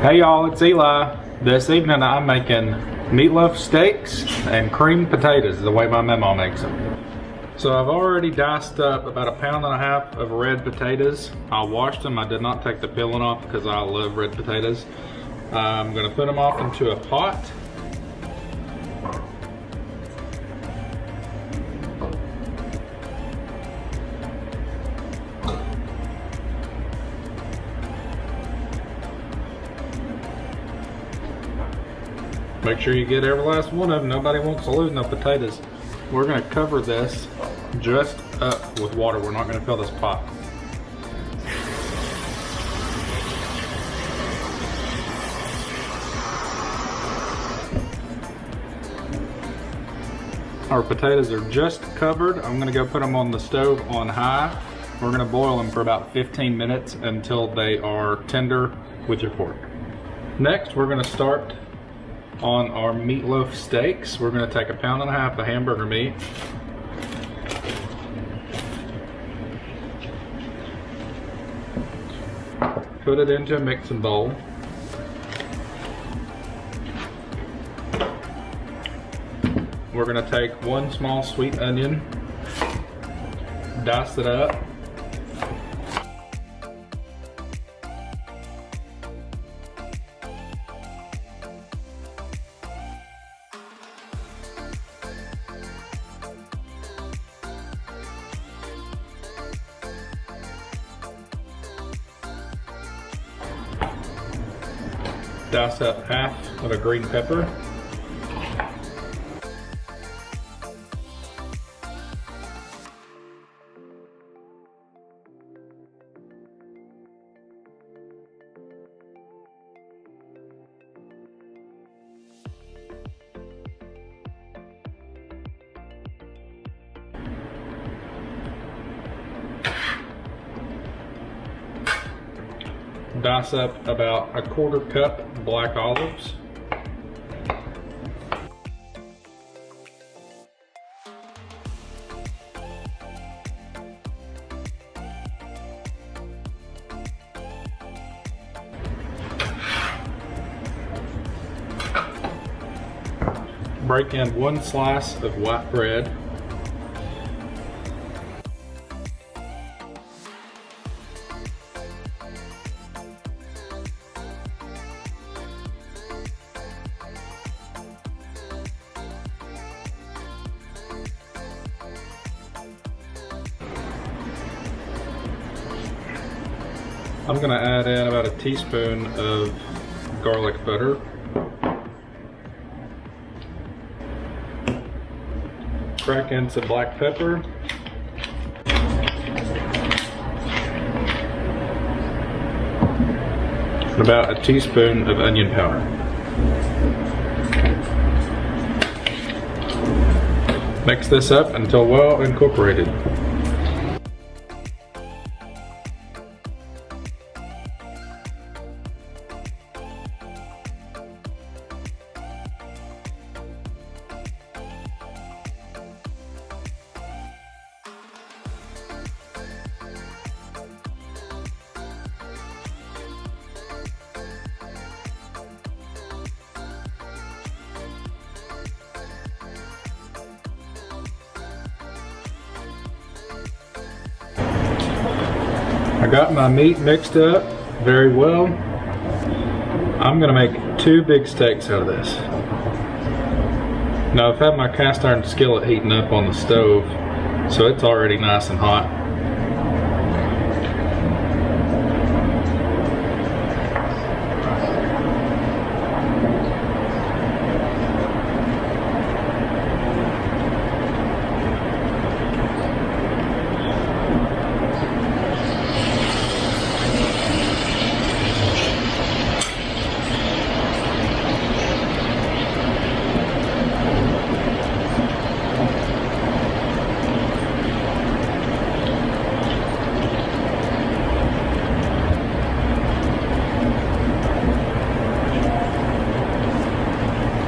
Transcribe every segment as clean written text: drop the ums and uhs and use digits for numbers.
Hey y'all, it's Eli. This evening I'm making meatloaf steaks and creamed potatoes the way my mama makes them. So I've already diced up about 1.5 pounds of red potatoes. I washed them. I did not take the peeling off because I love red potatoes. I'm going to put them off into a pot. Make sure you get every last one of them. Nobody wants to lose no potatoes. We're going to cover this just up with water. We're not going to fill this pot. Our potatoes are just covered. I'm going to go put them on the stove on high. We're going to boil them for about 15 minutes until they are tender with your fork. Next, we're going to start on our meatloaf steaks. We're going to take 1.5 pounds of hamburger meat. Put it into a mixing bowl. We're going to take 1 small sweet onion, dice it up. Dice up half of a green pepper. Dice up about 1/4 cup black olives. Break in 1 slice of white bread. I'm going to add in about 1 teaspoon of garlic butter. Crack in some black pepper. And about 1 teaspoon of onion powder. Mix this up until well incorporated. I got my meat mixed up very well. I'm going to make 2 big steaks out of this. Now I've had my cast iron skillet heating up on the stove, so it's already nice and hot.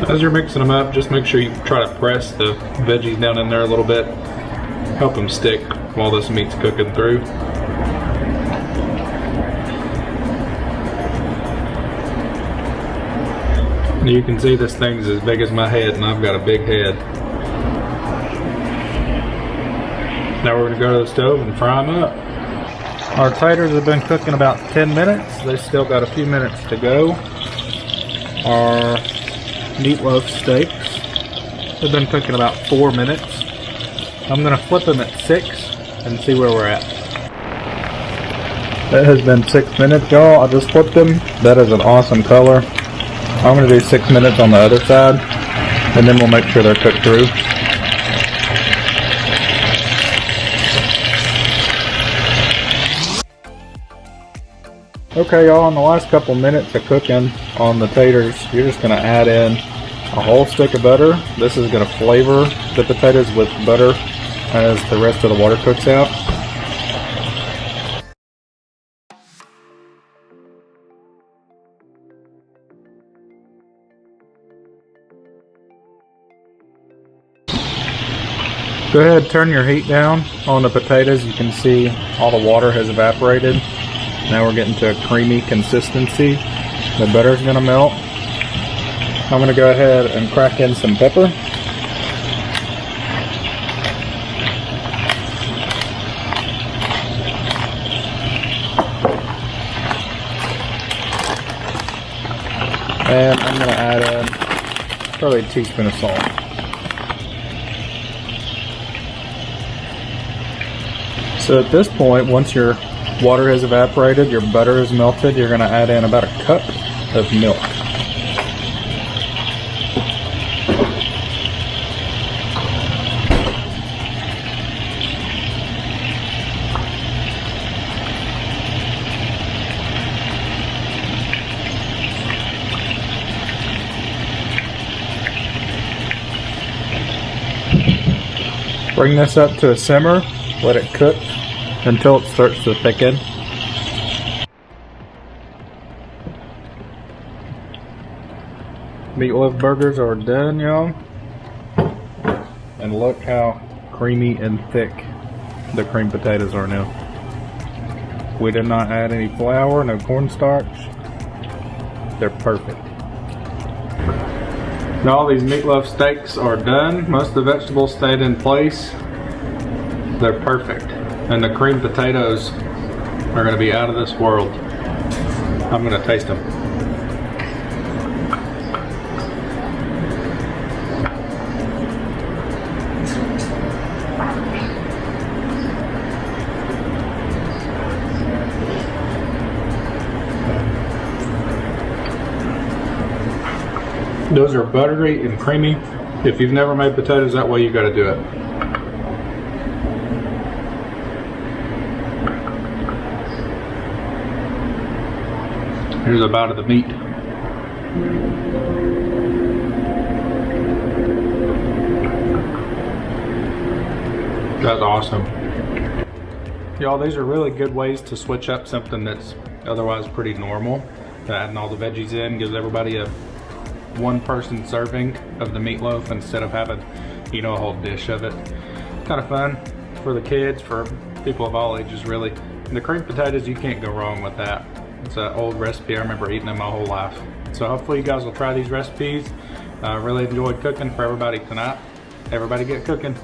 As you're mixing them up, just make sure you try to press the veggies down in there a little bit. Help them stick while this meat's cooking through. You can see this thing's as big as my head, and I've got a big head. Now we're gonna go to the stove and fry them up. Our taters have been cooking about 10 minutes. They still got a few minutes to go. Our meatloaf steaks have been cooking about 4 minutes. I'm gonna flip them at 6 and see where we're at. That has been 6 minutes, y'all. I just flipped them. That is an awesome color. I'm gonna do 6 minutes on the other side, and then we'll make sure they're cooked through. Okay, y'all, in the last couple minutes of cooking on the taters, you're just gonna add in a whole stick of butter. This is gonna flavor the potatoes with butter as the rest of the water cooks out. Go ahead, turn your heat down on the potatoes. You can see all the water has evaporated. Now we're getting to a creamy consistency. The butter's gonna melt. I'm gonna go ahead and crack in some pepper. And I'm gonna add in probably a teaspoon of salt. So at this point, once your water has evaporated, your butter is melted, you're going to add in about a cup of milk. Bring this up to a simmer, let it cook until it starts to thicken. Meatloaf burgers are done, y'all. And look how creamy and thick the cream potatoes are now. We did not add any flour, no cornstarch. They're perfect. Now all these meatloaf steaks are done. Most of the vegetables stayed in place. They're perfect. And the cream potatoes are going to be out of this world. I'm going to taste them. Those are buttery and creamy. If you've never made potatoes that way, you got to do it. Here's a bite of the meat. That's awesome. Y'all, these are really good ways to switch up something that's otherwise pretty normal. Adding all the veggies in gives everybody a one-person serving of the meatloaf instead of having, you know, a whole dish of it. Kind of fun for the kids, for people of all ages, really. And the cream potatoes, you can't go wrong with that. It's an old recipe. I remember eating them my whole life. So hopefully you guys will try these recipes. I really enjoyed cooking for everybody tonight. Everybody get cooking.